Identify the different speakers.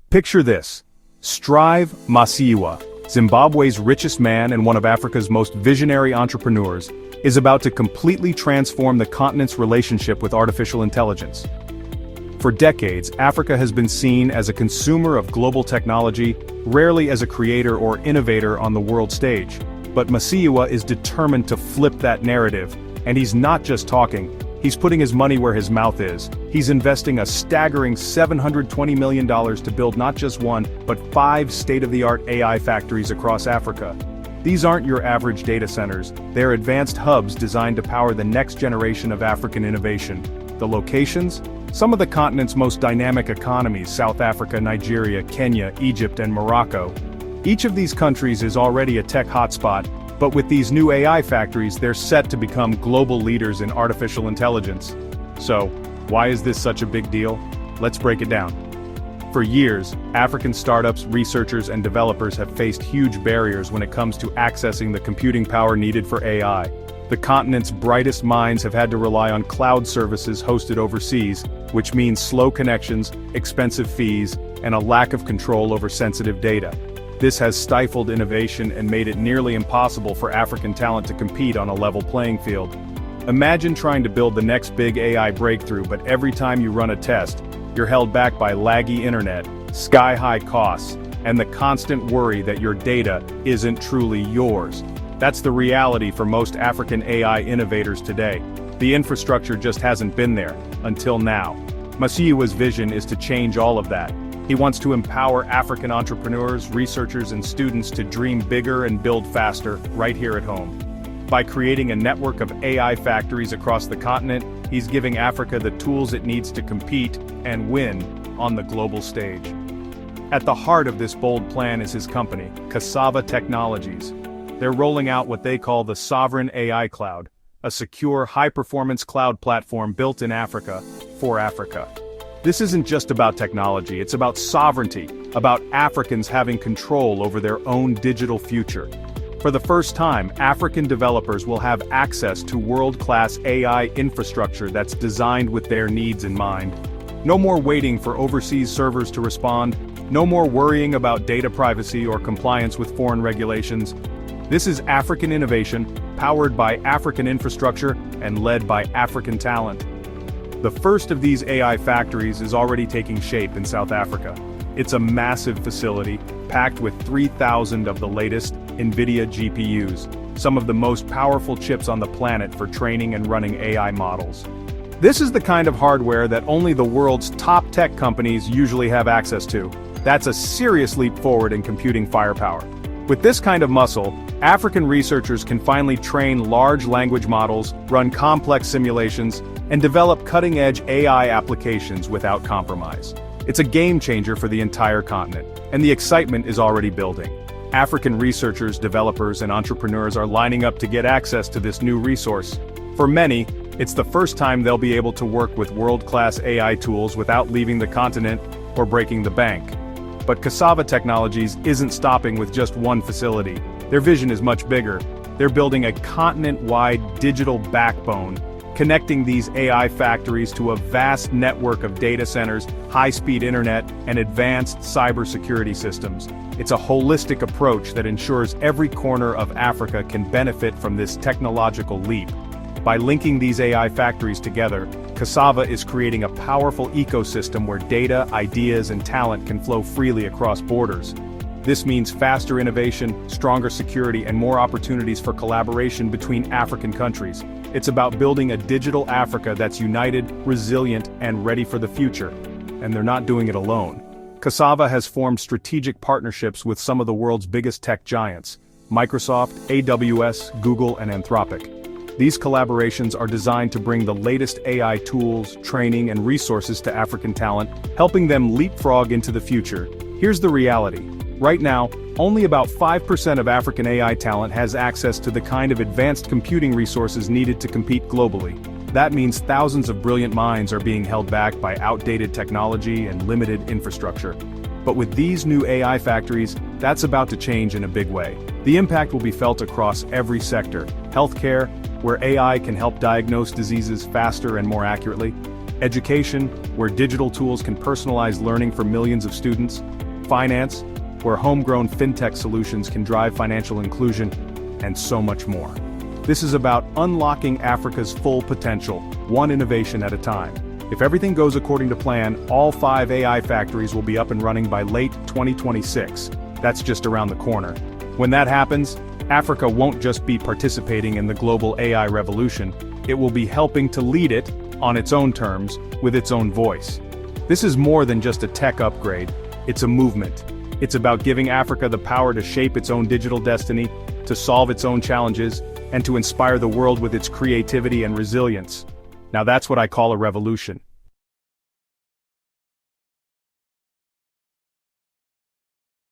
Speaker 1: Picture this. Strive Masiyiwa, Zimbabwe's richest man and one of Africa's most visionary entrepreneurs, is about to completely transform the continent's relationship with artificial intelligence. For decades, Africa has been seen as a consumer of global technology, rarely as a creator or innovator on the world stage. But Masiyiwa is determined to flip that narrative, and he's not just talking, he's putting his money where his mouth is. He's investing a staggering $720 million to build not just one, but 5 state-of-the-art AI factories across Africa. These aren't your average data centers, they're advanced hubs designed to power the next generation of African innovation. The locations? Some of the continent's most dynamic economies: South Africa, Nigeria, Kenya, Egypt, and Morocco. Each of these countries is already a tech hotspot, but with these new AI factories, they're set to become global leaders in artificial intelligence. So, why is this such a big deal? Let's break it down. For years, African startups, researchers, and developers have faced huge barriers when it comes to accessing the computing power needed for AI. The continent's brightest minds have had to rely on cloud services hosted overseas, which means slow connections, expensive fees, and a lack of control over sensitive data. This has stifled innovation and made it nearly impossible for African talent to compete on a level playing field. Imagine trying to build the next big AI breakthrough, but every time you run a test, you're held back by laggy internet, sky-high costs, and the constant worry that your data isn't truly yours. That's the reality for most African AI innovators today. The infrastructure just hasn't been there, until now. Masiyiwa's vision is to change all of that. He wants to empower African entrepreneurs, researchers, and students to dream bigger and build faster, right here at home. By creating a network of AI factories across the continent, he's giving Africa the tools it needs to compete and win on the global stage. At the heart of this bold plan is his company, Cassava Technologies. They're rolling out what they call the Sovereign AI Cloud, a secure, high-performance cloud platform built in Africa, for Africa. This isn't just about technology, it's about sovereignty, about Africans having control over their own digital future. For the first time, African developers will have access to world-class AI infrastructure that's designed with their needs in mind. No more waiting for overseas servers to respond, no more worrying about data privacy or compliance with foreign regulations. This is African innovation, powered by African infrastructure, and led by African talent. The first of these AI factories is already taking shape in South Africa. It's a massive facility, packed with 3,000 of the latest NVIDIA GPUs, some of the most powerful chips on the planet for training and running AI models. This is the kind of hardware that only the world's top tech companies usually have access to. That's a serious leap forward in computing firepower. With this kind of muscle, African researchers can finally train large language models, run complex simulations, and develop cutting-edge AI applications without compromise. It's a game changer for the entire continent, and the excitement is already building. African researchers, developers, and entrepreneurs are lining up to get access to this new resource. For many, it's the first time they'll be able to work with world-class AI tools without leaving the continent or breaking the bank. But Cassava Technologies isn't stopping with just one facility. Their vision is much bigger. They're building a continent-wide digital backbone, connecting these AI factories to a vast network of data centers, high-speed internet, and advanced cybersecurity systems. It's a holistic approach that ensures every corner of Africa can benefit from this technological leap. By linking these AI factories together, Cassava is creating a powerful ecosystem where data, ideas, and talent can flow freely across borders. This means faster innovation, stronger security, and more opportunities for collaboration between African countries. It's about building a digital Africa that's united, resilient, and ready for the future. And they're not doing it alone. Cassava has formed strategic partnerships with some of the world's biggest tech giants: Microsoft, AWS, Google, and Anthropic. These collaborations are designed to bring the latest AI tools, training, and resources to African talent, helping them leapfrog into the future. Here's the reality. Right now, only about 5% of African AI talent has access to the kind of advanced computing resources needed to compete globally. That means thousands of brilliant minds are being held back by outdated technology and limited infrastructure. But with these new AI factories, that's about to change in a big way. The impact will be felt across every sector: healthcare, where AI can help diagnose diseases faster and more accurately; Education, where digital tools can personalize learning for millions of students. Finance, where homegrown fintech solutions can drive financial inclusion, and so much more. This is about unlocking Africa's full potential, one innovation at a time. If everything goes according to plan, all 5 AI factories will be up and running by late 2026. That's just around the corner. When that happens, Africa won't just be participating in the global AI revolution, it will be helping to lead it, on its own terms, with its own voice. This is more than just a tech upgrade, it's a movement. It's about giving Africa the power to shape its own digital destiny, to solve its own challenges, and to inspire the world with its creativity and resilience. Now that's what I call a revolution.